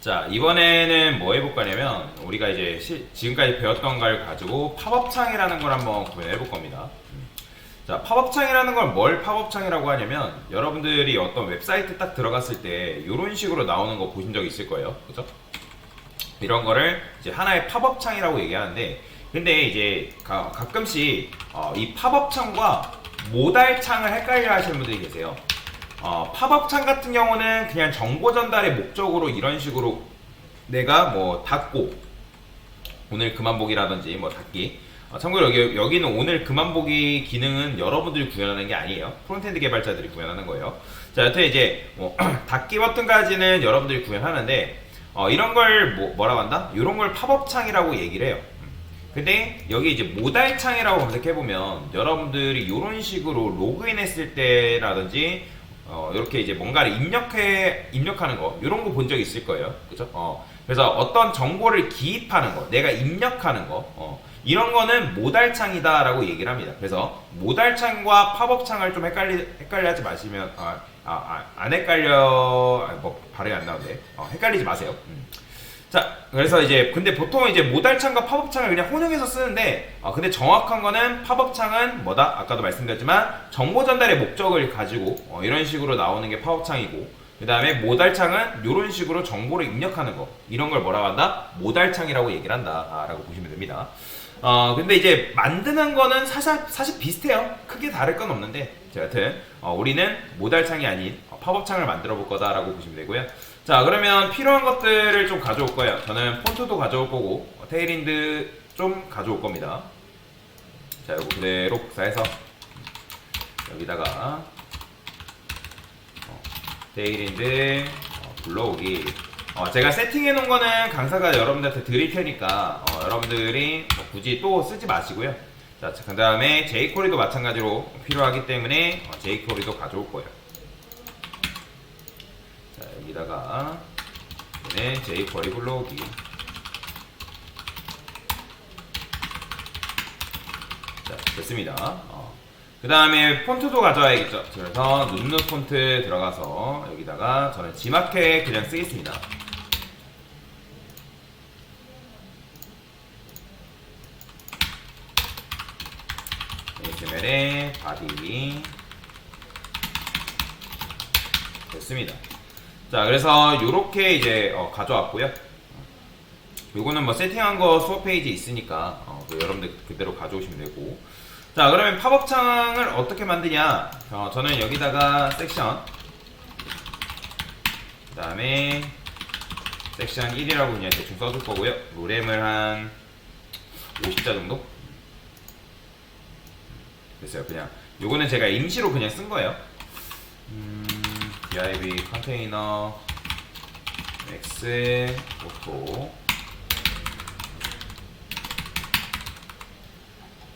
자, 이번에는 뭐 해볼 거냐면 우리가 이제 지금까지 배웠던 걸 가지고 팝업창이라는 걸 한번 구현해 볼 겁니다. 자, 팝업창이라는 걸 뭘 팝업창이라고 하냐면 여러분들이 어떤 웹사이트 딱 들어갔을 때 이런 식으로 나오는 거 보신 적 있을 거예요. 그죠? 이런 거를 이제 하나의 팝업창이라고 얘기하는데, 근데 이제 가끔씩 이 팝업창과 모달창을 헷갈려 하시는 분들이 계세요. 팝업창 같은 경우는 그냥 정보 전달의 목적으로 이런 식으로 내가 뭐 닫고 오늘 그만 보기라든지 뭐 닫기, 참고로 여기는 오늘 그만 보기 기능은 여러분들이 구현하는 게 아니에요. 프론트엔드 개발자들이 구현하는 거예요. 자, 여튼 이제 뭐 닫기 버튼까지는 여러분들이 구현하는데 이런 걸 뭐라고 한다? 이런 걸 팝업창이라고 얘기를 해요. 근데 여기 이제 모달창이라고 검색해보면 여러분들이 이런 식으로 로그인 했을 때라든지 이렇게 이제 뭔가를 입력하는 거, 이런 거 본 적 있을 거예요. 그죠? 그래서 어떤 정보를 기입하는 거, 내가 입력하는 거, 이런 거는 모달창이다라고 얘기를 합니다. 그래서 모달창과 팝업창을 좀 헷갈려 하지 마시면, 안 헷갈려, 뭐, 발음이 안 나오는데, 헷갈리지 마세요. 자, 그래서 이제, 근데 보통 이제 모달창과 팝업창을 그냥 혼용해서 쓰는데, 근데 정확한 거는 팝업창은 뭐다? 아까도 말씀드렸지만, 정보 전달의 목적을 가지고, 이런 식으로 나오는 게 팝업창이고, 그 다음에 모달창은 이런 식으로 정보를 입력하는 거, 이런 걸 뭐라고 한다? 모달창이라고 얘기를 한다. 라고 보시면 됩니다. 근데 이제 만드는 거는 사실 비슷해요. 크게 다를 건 없는데, 여하튼, 우리는 모달창이 아닌 팝업창을 만들어 볼 거다라고 보시면 되고요. 자, 그러면 필요한 것들을 좀 가져올 거예요. 저는 폰트도 가져올 거고, 테일인드 좀 가져올 겁니다. 자, 이거 그대로 복사해서 여기다가 테일인드 불러오기. 제가 세팅해 놓은 거는 강사가 여러분들한테 드릴 테니까 여러분들이 굳이 또 쓰지 마시고요. 자, 그 다음에 jQuery도 마찬가지로 필요하기 때문에 jQuery도 가져올 거예요. 자, 여기다가 jQuery 불러오기. 자, 됐습니다. 그 다음에 폰트도 가져와야겠죠. 그래서 눈누 폰트 들어가서 여기다가 저는 지마켓 그냥 쓰겠습니다. HTML에 바디 됐습니다. 자, 그래서 요렇게 이제 가져왔고요. 요거는 뭐 세팅한 거 수업 페이지 있으니까 여러분들 그대로 가져오시면 되고. 자, 그러면 팝업창을 어떻게 만드냐? 저는 여기다가 섹션, 그 다음에 섹션 1이라고 그냥 대충 써줄 거고요. 로렘을 한 50자 정도? 됐어요. 그냥 요거는 제가 임시로 그냥 쓴 거예요. div 컨테이너 x 오토,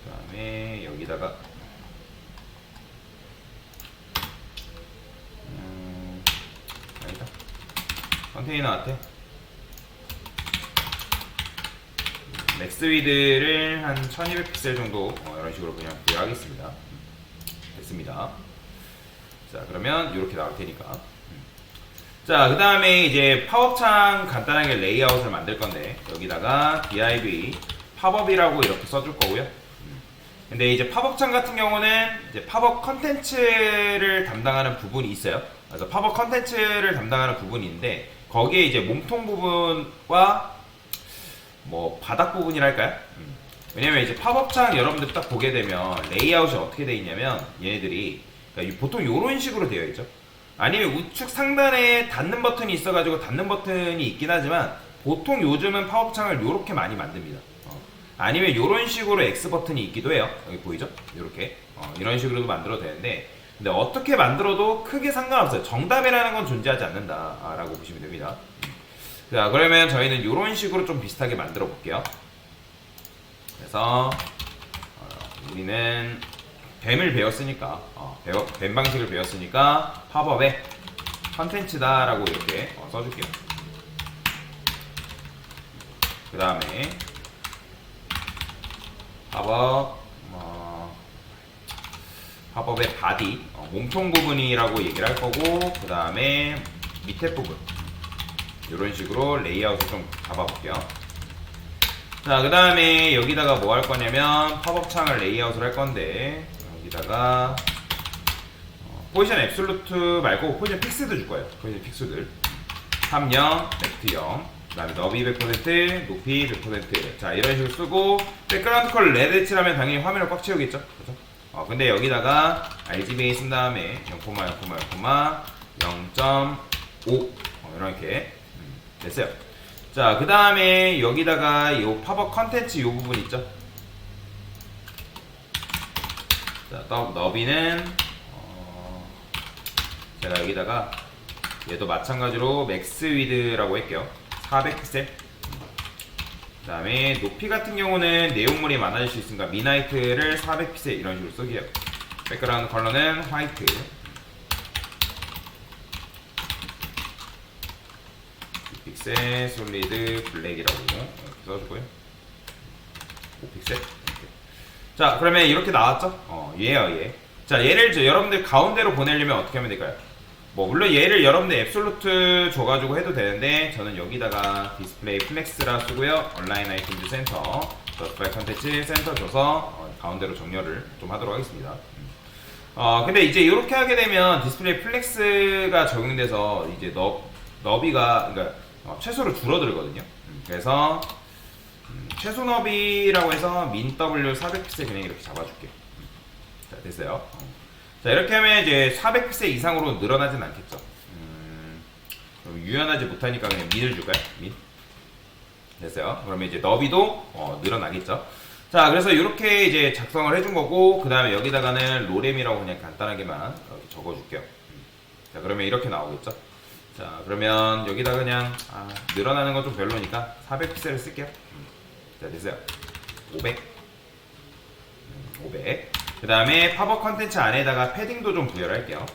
그 다음에 여기다가 아니다, 컨테이너 앞에 맥스 위드를 한 1200픽셀 정도 이런 식으로 그냥 부여하겠습니다. 됐습니다. 자, 그러면 이렇게 나올 테니까. 자, 그 다음에 이제 팝업창 간단하게 레이아웃을 만들 건데 여기다가 div 팝업이라고 이렇게 써줄 거고요. 근데 이제 팝업창 같은 경우는 이제 팝업 컨텐츠를 담당하는 부분이 있어요. 그래서 팝업 컨텐츠를 담당하는 부분이 있는데 거기에 이제 몸통 부분과 뭐 바닥 부분이랄까요? 왜냐면 이제 팝업창 여러분들 딱 보게 되면 레이아웃이 어떻게 되어 있냐면 얘네들이 그러니까 보통 이런 식으로 되어 있죠. 아니면 우측 상단에 닫는 버튼이 있어가지고 닫는 버튼이 있긴 하지만 보통 요즘은 팝업창을 이렇게 많이 만듭니다. 아니면 이런 식으로 X 버튼이 있기도 해요. 여기 보이죠? 이렇게 이런 식으로도 만들어도 되는데, 근데 어떻게 만들어도 크게 상관없어요. 정답이라는 건 존재하지 않는다라고 보시면 됩니다. 자, 그러면 저희는 이런 식으로 좀 비슷하게 만들어 볼게요. 그래서 우리는 뱀을 배웠으니까 뱀 방식을 배웠으니까 팝업에 컨텐츠다라고 이렇게 써줄게요. 그 다음에 팝업의 바디, 몸통 부분이라고 얘기를 할 거고, 그 다음에 밑에 부분, 이런 식으로 레이아웃을 좀 잡아볼게요. 자, 그 다음에 여기다가 뭐 할 거냐면 팝업 창을 레이아웃을 할 건데, 여기다가 포지션 앱솔루트 말고 포지션 픽스드 줄 거예요. 포지션 픽스들 3, 0, 렉트 0, 그 다음에 너비 100%, 높이 100%. 자, 이런 식으로 쓰고 백그라운드 컬러 레드 칠하면 당연히 화면을 꽉 채우겠죠. 그죠? 근데 여기다가 RGBA 쓴 다음에 0,0,0.5 이렇게 됐어요. 자, 그 다음에 여기다가 요 팝업 컨텐츠 요 부분 있죠. 자, 너비는 제가 여기다가 얘도 마찬가지로 맥스 위드라고 할게요. 400픽셀. 그 다음에 높이 같은 경우는 내용물이 많아질 수 있으니까 미나이트를 400픽셀 이런 식으로 쓰게요. 백그라운드 컬러는 화이트. 픽셀 솔리드 블랙이라고 이렇게 써주고요. 5픽셀. 자, 그러면 이렇게 나왔죠? 얘예요, 얘. 자, 얘를 여러분들 가운데로 보내려면 어떻게 하면 될까요? 뭐 물론 얘를 여러분들 앱솔루트 줘가지고 해도 되는데 저는 여기다가 디스플레이 플렉스라 쓰고요. 온라인 아이템즈 센터, 저스파이 컨텐츠 센터 줘서 가운데로 정렬을 좀 하도록 하겠습니다. 근데 이제 이렇게 하게 되면 디스플레이 플렉스가 적용돼서 이제 너비가 그러니까 최소로 줄어들거든요. 그래서 최소 너비라고 해서 min W 400픽셀 그냥 이렇게 잡아줄게요. 자, 됐어요. 자, 이렇게 하면 이제 400픽셀 이상으로 늘어나진 않겠죠. 유연하지 못하니까 그냥 min을 줄까요? min. 됐어요. 그러면 이제 너비도 늘어나겠죠. 자, 그래서 이렇게 이제 작성을 해준 거고, 그 다음에 여기다가는 로렘이라고 그냥 간단하게만 이렇게 적어줄게요. 자, 그러면 이렇게 나오겠죠. 자, 그러면 여기다 그냥 늘어나는 건 좀 별로니까 400픽셀을 쓸게요. 자, 됐어요. 500. 그 다음에 팝업 컨텐츠 안에다가 패딩도 좀 부여를 할게요.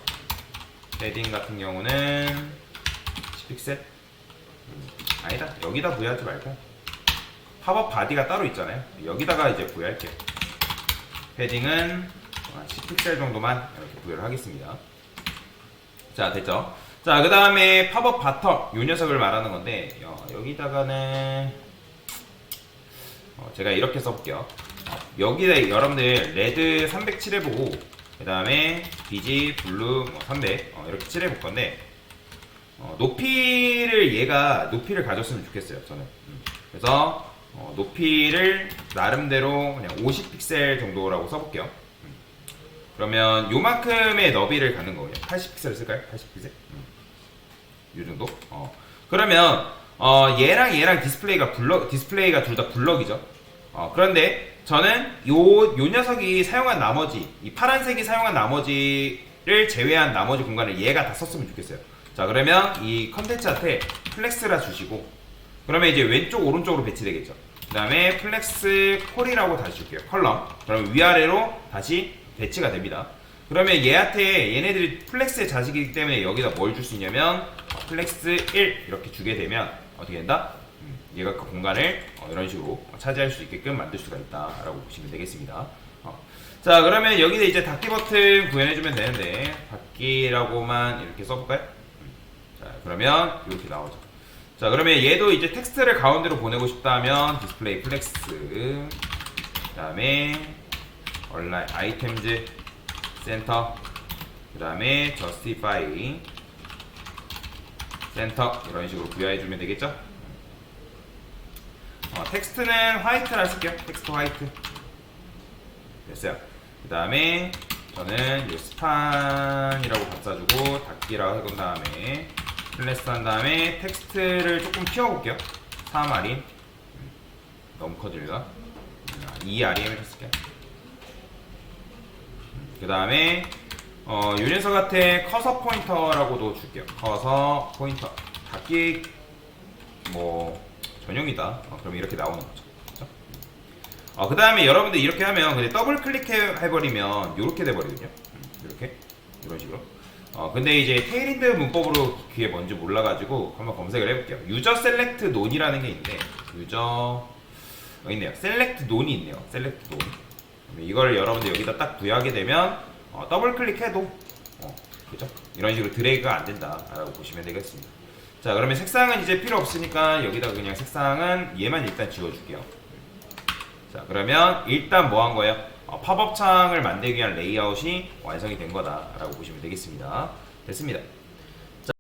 패딩 같은 경우는 10픽셀. 아니다, 여기다 부여하지 말고 팝업 바디가 따로 있잖아요. 여기다가 이제 부여할게요. 패딩은 10픽셀 정도만 이렇게 부여를 하겠습니다. 자, 됐죠? 자, 그 다음에 팝업 바텀 요 녀석을 말하는 건데 여기다가는 제가 이렇게 써볼게요. 여기다 여러분들 레드 307 해보고 그 다음에 비지 블루 300 이렇게 칠해볼 건데 얘가 높이를 가졌으면 좋겠어요. 저는 그래서 높이를 나름대로 그냥 50픽셀 정도라고 써볼게요. 그러면 요만큼의 너비를 갖는 거예요. 80픽셀을 쓸까요? 80픽셀? 요 정도? 그러면 얘랑 디스플레이가 디스플레이가 둘 다 블럭이죠. 그런데 저는 요 녀석이 사용한 나머지 이 파란색이 사용한 나머지를 제외한 나머지 공간을 얘가 다 썼으면 좋겠어요. 자, 그러면 이 컨텐츠한테 플렉스라 주시고 그러면 이제 왼쪽 오른쪽으로 배치되겠죠. 그 다음에 플렉스 콜이라고 다시 줄게요. 컬럼. 그러면 위아래로 다시 배치가 됩니다. 그러면 얘네들이 플렉스의 자식이기 때문에 여기다 뭘 줄 수 있냐면 플렉스 1 이렇게 주게 되면 어떻게 된다? 얘가 그 공간을 이런 식으로 차지할 수 있게끔 만들 수가 있다라고 보시면 되겠습니다. 자, 그러면 여기다 이제 닫기 버튼 구현해주면 되는데 닫기라고만 이렇게 써볼까요? 자, 그러면 이렇게 나오죠. 자, 그러면 얘도 이제 텍스트를 가운데로 보내고 싶다면 디스플레이 플렉스 그 다음에 온라인 아이템즈 센터 그 다음에 저스티파이 센터 이런 식으로 부여해주면 되겠죠? 텍스트는 화이트라 쓸게요. 텍스트 화이트. 됐어요. 그 다음에 저는 요 스판이라고 바꿔주고 닫기라고 해본 다음에 플래스 한 다음에 텍스트를 조금 키워볼게요. 3REM 너무 커집니다. 2REM을 쓸게요. 그 다음에 요 녀석한테 커서 포인터라고도 줄게요. 커서 포인터 닫기 뭐 전용이다. 그럼 이렇게 나오는 거죠. 그렇죠? 그 다음에 여러분들 이렇게 하면 근데 더블 클릭해버리면 이렇게 돼버리거든요. 이렇게 이런 식으로. 근데 이제 테일인드 문법으로 그게 뭔지 몰라가지고 한번 검색을 해볼게요. 유저 셀렉트 논이라는 게 있는데 유저 있네요. 셀렉트 논이 있네요. 셀렉트 논. 이걸 여러분들 여기다 딱 부여하게 되면 더블 클릭해도 그죠? 이런 식으로 드래그가 안 된다라고 보시면 되겠습니다. 자, 그러면 색상은 이제 필요 없으니까 여기다 그냥 색상은 얘만 일단 지워줄게요. 자, 그러면 일단 뭐 한 거예요? 팝업 창을 만들기 위한 레이아웃이 완성이 된 거다라고 보시면 되겠습니다. 됐습니다.